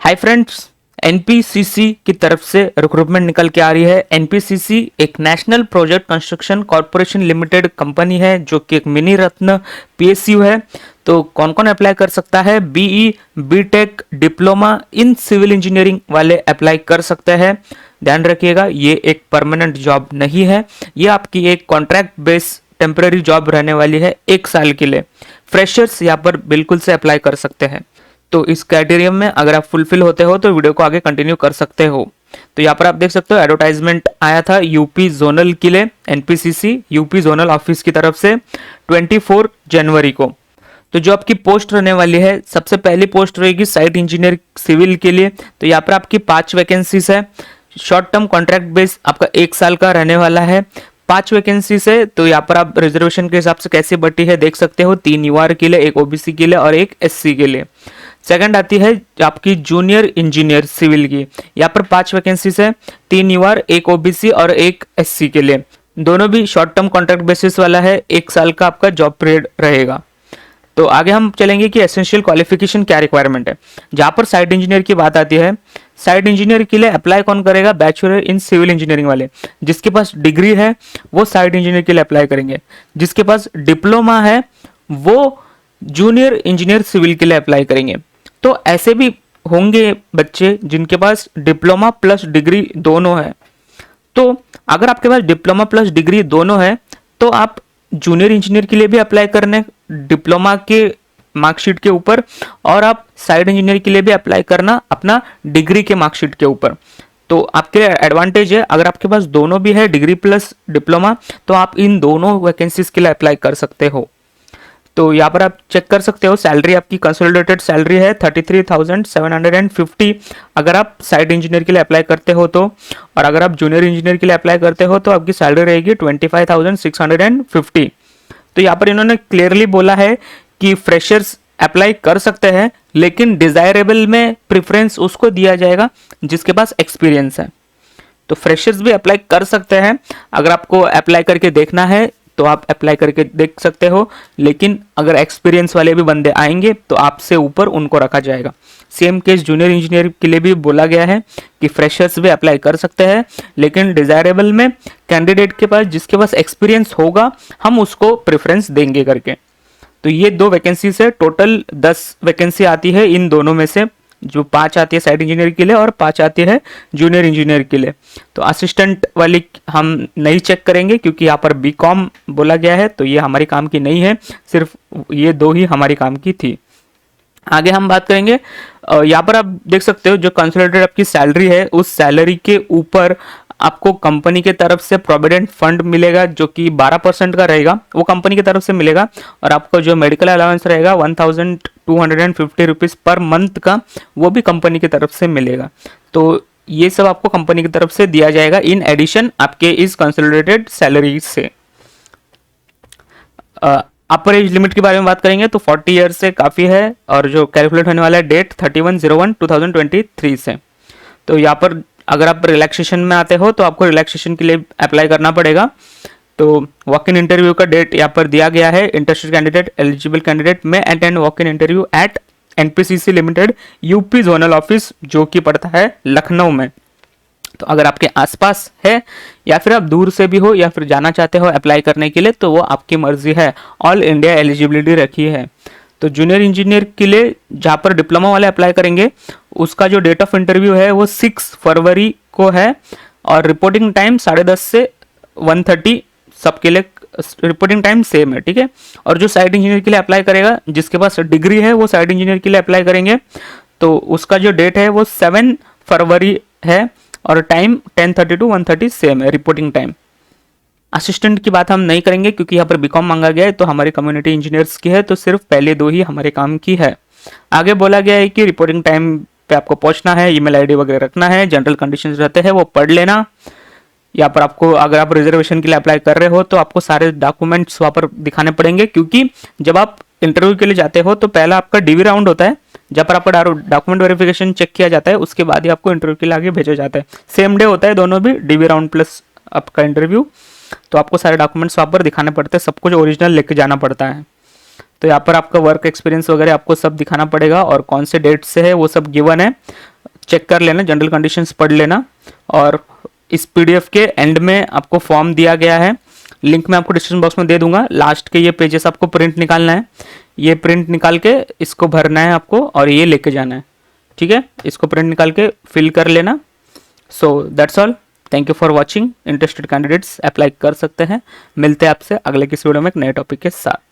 Hi friends, NPCC की तरफ से रिक्रूटमेंट निकल के आ रही है। एनपीसीसी एक national project construction corporation limited company है जो कि एक मिनी रत्न पीएसयू है। तो कौन कौन अप्लाई कर सकता है? BE, BTech, diploma in civil engineering वाले अप्लाई कर सकते हैं। ध्यान रखिएगा, ये एक परमानेंट जॉब नहीं है, ये आपकी एक कॉन्ट्रैक्ट बेस टेम्पररी जॉब रहने वाली है 1 साल के लिए। फ्रेशर्स यहाँ पर बिल्कुल से अप्लाई कर सकते हैं। तो इस क्राइटेरिया में अगर आप फुलफिल होते हो तो वीडियो को आगे कंटिन्यू कर सकते हो। तो यहाँ पर आप देख सकते हो एडवर्टाइजमेंट आया था यूपी जोनल के लिए, एनपीसीसी यूपी जोनल ऑफिस की तरफ से 24 जनवरी को। तो जो आपकी पोस्ट रहने वाली है, सबसे पहली पोस्ट रहेगी साइट इंजीनियर सिविल के लिए। तो यहाँ पर आपकी 5 वैकेंसीज है। शॉर्ट टर्म कॉन्ट्रैक्ट बेस आपका 1 साल का रहने वाला है। 5 वैकेंसी से तो यहाँ पर आप रिजर्वेशन के हिसाब से कैसे बटी है देख सकते हो। 3 यूआर के लिए, 1 ओबीसी के लिए और 1 एससी के लिए। सेकंड आती है आपकी जूनियर इंजीनियर सिविल की। यहाँ पर 5 वैकेंसीज है, 3 यूआर, 1 ओबीसी और 1 एससी के लिए। दोनों भी शॉर्ट टर्म कॉन्ट्रैक्ट बेसिस वाला है, 1 साल का आपका जॉब पीरियड रहेगा। तो आगे हम चलेंगे कि एसेंशियल क्वालिफिकेशन क्या रिक्वायरमेंट है। जहां पर साइट इंजीनियर की बात आती है, साइट इंजीनियर के लिए अप्लाई कौन करेगा? बैचलर इन सिविल इंजीनियरिंग वाले। जिसके पास डिग्री है वो साइट इंजीनियर के लिए अप्लाई करेंगे। जिसके पास डिप्लोमा है वो जूनियर इंजीनियर सिविल के लिए अप्लाई करेंगे। तो ऐसे भी होंगे बच्चे जिनके पास डिप्लोमा प्लस डिग्री दोनों है। तो अगर आपके पास डिप्लोमा प्लस डिग्री दोनों है तो आप जूनियर इंजीनियर के लिए भी अप्लाई करने डिप्लोमा के मार्कशीट के ऊपर, और आप साइड इंजीनियर के लिए भी अप्लाई करना अपना डिग्री के मार्कशीट के ऊपर। तो आपके लिए एडवांटेज है, अगर आपके पास दोनों भी है डिग्री प्लस डिप्लोमा, तो आप इन दोनों वैकेंसीज के लिए अप्लाई कर सकते हो। तो यहाँ पर आप चेक कर सकते हो, सैलरी आपकी कंसोलिडेटेड सैलरी है 33,750 अगर आप साइड इंजीनियर के लिए अप्लाई करते हो तो। और अगर आप जूनियर इंजीनियर के लिए अप्लाई करते हो तो आपकी सैलरी रहेगी 25,650। तो यहाँ पर इन्होंने क्लियरली बोला है कि फ्रेशर्स अप्लाई कर सकते हैं, लेकिन डिजायरेबल में प्रेफरेंस उसको दिया जाएगा जिसके पास एक्सपीरियंस है। तो फ्रेशर्स भी अप्लाई कर सकते हैं। अगर आपको अप्लाई करके देखना है तो आप अप्लाई करके देख सकते हो, लेकिन अगर एक्सपीरियंस वाले भी बंदे आएंगे तो आपसे ऊपर उनको रखा जाएगा। सेम केस जूनियर इंजीनियर के लिए भी बोला गया है कि फ्रेशर्स भी अप्लाई कर सकते हैं, लेकिन डिजायरेबल में कैंडिडेट के पास जिसके पास एक्सपीरियंस होगा हम उसको प्रेफरेंस देंगे करके। तो ये 2 वैकेंसी से टोटल 10 वैकेंसी आती है इन दोनों में से, जो 5 आती है साइड इंजीनियर के लिए और 5 आती है जूनियर इंजीनियर के लिए। तो असिस्टेंट वाली हम नहीं चेक करेंगे क्योंकि यहाँ पर बीकॉम बोला गया है, तो ये हमारी काम की नहीं है, सिर्फ ये 2 ही हमारी काम की थी। आगे हम बात करेंगे, यहाँ पर आप देख सकते हो जो कंसोलिडेटेड आपकी सैलरी है, उस सैलरी के ऊपर आपको कंपनी के तरफ से प्रोविडेंट फंड मिलेगा जो कि 12% का रहेगा, वो कंपनी की तरफ से मिलेगा। और आपको जो मेडिकल अलाउंस रहेगा 1250 रुपीज़ पर मंथ का, वो भी कंपनी की तरफ से मिलेगा। तो ये सब आपको कंपनी की तरफ से दिया जाएगा इन एडिशन आपके इस कंसोलिडेटेड सैलरी से। अपर एज लिमिट के बारे में बात करेंगे तो 40 ईयर्स से काफ़ी है, और जो कैलकुलेट होने वाला है डेट 31/01/2023 से। तो यहाँ पर अगर आप रिलैक्सेशन में आते हो तो आपको रिलैक्सेशन के लिए अप्लाई करना पड़ेगा। तो वॉक इन इंटरव्यू का डेट यहाँ पर दिया गया है। इंटरेस्टेड कैंडिडेट, एलिजिबल कैंडिडेट में attend walk in interview at NPCC limited UP zonal office, जो कि पड़ता है लखनऊ में। तो अगर आपके आसपास है या फिर आप दूर से भी हो या फिर जाना चाहते हो अप्लाई करने के लिए, तो वो आपकी मर्जी है। ऑल इंडिया एलिजिबिलिटी रखी है। तो जूनियर इंजीनियर के लिए जहाँ पर डिप्लोमा वाले अप्लाई करेंगे, उसका जो डेट ऑफ इंटरव्यू है वो 6 फरवरी को है, और रिपोर्टिंग टाइम 10:30 से 1:30 सबके लिए रिपोर्टिंग टाइम सेम है, ठीक है। और जो साइट इंजीनियर के लिए अप्लाई करेगा, जिसके पास डिग्री है वो साइट इंजीनियर के लिए अप्लाई करेंगे, तो उसका जो डेट है वो 7 फरवरी है, और टाइम 10:30 to 1:30 सेम है रिपोर्टिंग टाइम। असिस्टेंट की बात हम नहीं करेंगे क्योंकि यहाँ पर बीकॉम मांगा गया है, तो हमारी कम्युनिटी इंजीनियर्स की है, तो सिर्फ पहले 2 ही हमारे काम की है। आगे बोला गया है कि रिपोर्टिंग टाइम पे आपको पहुंचना है, ईमेल आईडी वगैरह रखना है, जनरल कंडीशंस रहते हैं वो पढ़ लेना। यहाँ पर आपको अगर आप रिजर्वेशन के लिए अप्लाई कर रहे हो तो आपको सारे डॉक्यूमेंट्स वहाँ पर दिखाने पड़ेंगे, क्योंकि जब आप इंटरव्यू के लिए जाते हो तो पहला आपका डीवी राउंड होता है, जब पर आपका डॉक्यूमेंट वेरिफिकेशन चेक किया जाता है, उसके बाद ही आपको इंटरव्यू के लिए आगे भेजा जाता है। सेम डे होता है दोनों भी, डीवी राउंड प्लस आपका इंटरव्यू। तो आपको सारे डॉक्यूमेंट्स वहाँ पर दिखाने पड़ते हैं, सब कुछ ओरिजिनल लेके जाना पड़ता है। तो यहाँ पर आपका वर्क एक्सपीरियंस वगैरह आपको सब दिखाना पड़ेगा, और कौन से डेट से है वो सब गिवन है। चेक कर लेना, जनरल कंडीशंस पढ़ लेना। और इस पीडीएफ के एंड में आपको फॉर्म दिया गया है, लिंक मैं आपको डिस्क्रिप्शन बॉक्स में दे दूंगा। लास्ट के ये पेजेस आपको प्रिंट निकालना है, ये प्रिंट निकाल के इसको भरना है आपको और ये लेके जाना है, ठीक है। इसको प्रिंट निकाल के फिल कर लेना। So that's all, thank you for watching. Interested candidates apply कर सकते हैं। मिलते हैं आपसे अगले किसी वीडियो में एक नए टॉपिक के साथ।